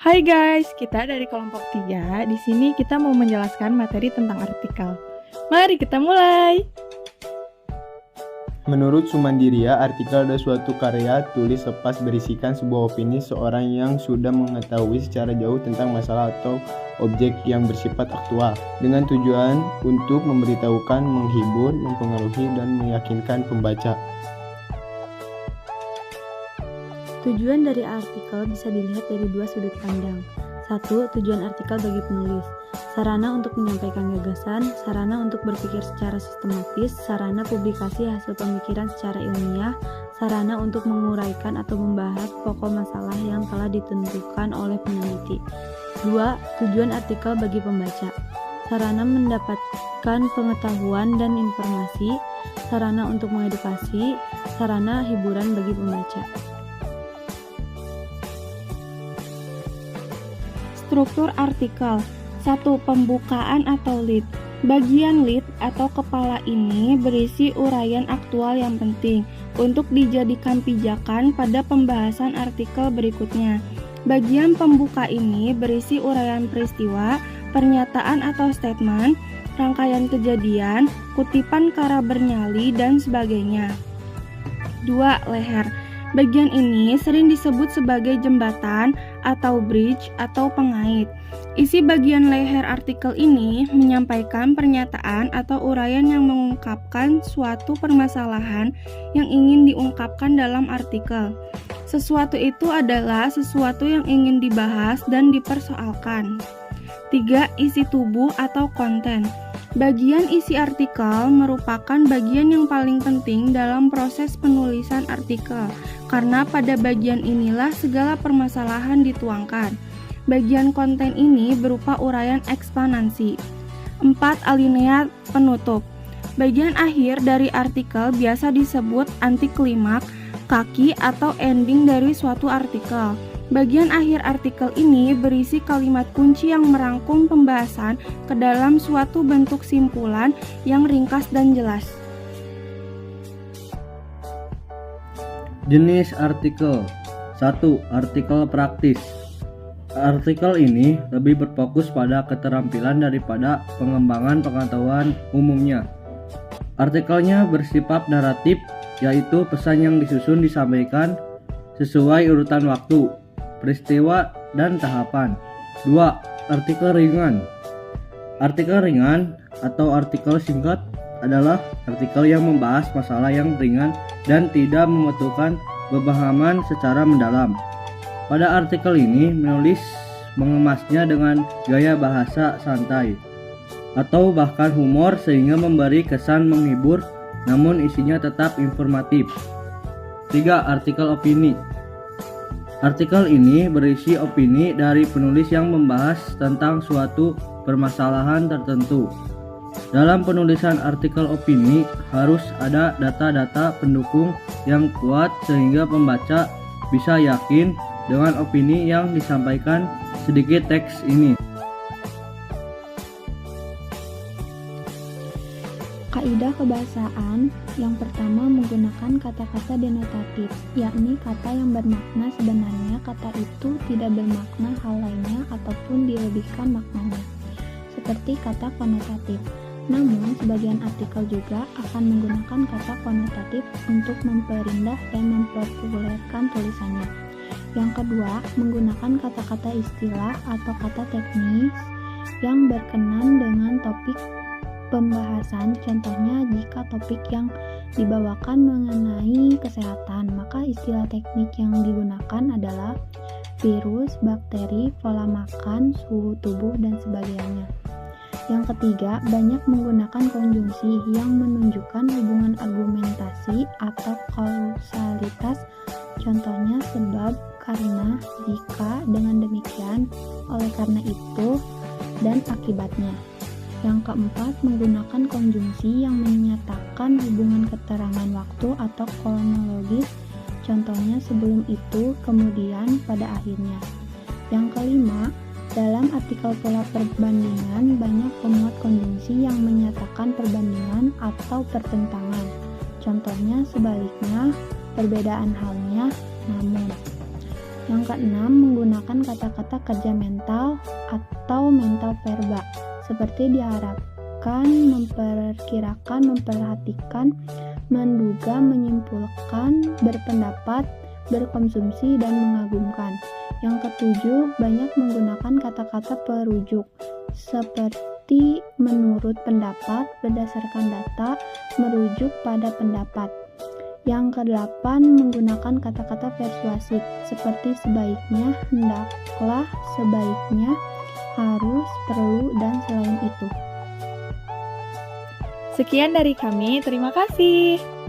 Hai guys, kita dari kelompok 3. Di sini kita mau menjelaskan materi tentang artikel. Mari kita mulai. Menurut Sumandiria, artikel adalah suatu karya tulis lepas berisikan sebuah opini seorang yang sudah mengetahui secara jauh tentang masalah atau objek yang bersifat aktual, dengan tujuan untuk memberitahukan, menghibur, mempengaruhi, dan meyakinkan pembaca. Tujuan dari artikel bisa dilihat dari dua sudut pandang. 1. Tujuan artikel bagi penulis. Sarana untuk menyampaikan gagasan, sarana untuk berpikir secara sistematis, sarana publikasi hasil pemikiran secara ilmiah, sarana untuk menguraikan atau membahas pokok masalah yang telah ditentukan oleh peneliti. 2. Tujuan artikel bagi pembaca. Sarana mendapatkan pengetahuan dan informasi, sarana untuk mengedukasi, sarana hiburan bagi pembaca. Struktur artikel. 1. Pembukaan atau lead. Bagian lead atau kepala ini berisi uraian aktual yang penting untuk dijadikan pijakan pada pembahasan artikel berikutnya. Bagian pembuka ini berisi uraian peristiwa, pernyataan atau statement, rangkaian kejadian, kutipan kara bernyali, dan sebagainya. 2. Leher. Bagian ini sering disebut sebagai jembatan atau bridge atau pengait. Isi bagian leher artikel ini menyampaikan pernyataan atau uraian yang mengungkapkan suatu permasalahan yang ingin diungkapkan dalam artikel. Sesuatu itu adalah sesuatu yang ingin dibahas dan dipersoalkan. 3. Isi tubuh atau konten. Bagian isi artikel merupakan bagian yang paling penting dalam proses penulisan artikel, karena pada bagian inilah segala permasalahan dituangkan. Bagian konten ini berupa uraian ekspansi. 4. Alinea penutup. Bagian akhir dari artikel biasa disebut antiklimaks, kaki atau ending dari suatu artikel. Bagian akhir artikel ini berisi kalimat kunci yang merangkum pembahasan ke dalam suatu bentuk simpulan yang ringkas dan jelas. Jenis artikel. 1. Artikel praktis. Artikel ini lebih berfokus pada keterampilan daripada pengembangan pengetahuan umumnya. Artikelnya bersifat naratif, yaitu pesan yang disusun disampaikan sesuai urutan waktu, peristiwa, dan tahapan. 2. Artikel ringan. Artikel ringan atau artikel singkat adalah artikel yang membahas masalah yang ringan dan tidak membutuhkan pemahaman secara mendalam. Pada artikel ini, menulis mengemasnya dengan gaya bahasa santai atau bahkan humor sehingga memberi kesan menghibur, namun isinya tetap informatif. 3. Artikel opini. Artikel ini berisi opini dari penulis yang membahas tentang suatu permasalahan tertentu. Dalam penulisan artikel opini harus ada data-data pendukung yang kuat sehingga pembaca bisa yakin dengan opini yang disampaikan sedikit teks ini. Kaidah kebahasaan yang pertama menggunakan kata-kata denotatif, yakni kata yang bermakna sebenarnya kata itu tidak bermakna hal lainnya ataupun dilebihkan maknanya, seperti kata konotatif. Namun, sebagian artikel juga akan menggunakan kata konotatif untuk memperindah dan mempopulerkan tulisannya. Yang kedua, menggunakan kata-kata istilah atau kata teknis yang berkenan dengan topik pembahasan. Contohnya, jika topik yang dibawakan mengenai kesehatan, maka istilah teknik yang digunakan adalah virus, bakteri, pola makan, suhu tubuh, dan sebagainya. Yang ketiga, banyak menggunakan konjungsi yang menunjukkan hubungan argumentasi atau kausalitas. Contohnya sebab, karena, jika, dengan demikian, oleh karena itu, dan akibatnya. Yang keempat, menggunakan konjungsi yang menyatakan hubungan keterangan waktu atau kronologis. Contohnya sebelum itu, kemudian, pada akhirnya. Yang kelima, dalam artikel pola perbandingan banyak pemuat konjungsi yang menyatakan perbandingan atau pertentangan. Contohnya sebaliknya, perbedaan halnya, namun. Yang keenam, menggunakan kata-kata kerja mental atau mental verba, seperti diharapkan, memperkirakan, memperhatikan, menduga, menyimpulkan, berpendapat, berkonsumsi, dan mengagumkan. Yang ketujuh, banyak menggunakan kata-kata perujuk, seperti menurut pendapat, berdasarkan data, merujuk pada pendapat. Yang kedelapan, menggunakan kata-kata persuasif, seperti sebaiknya, hendaklah, sebaiknya, harus, perlu, dan selain itu. Sekian dari kami, terima kasih.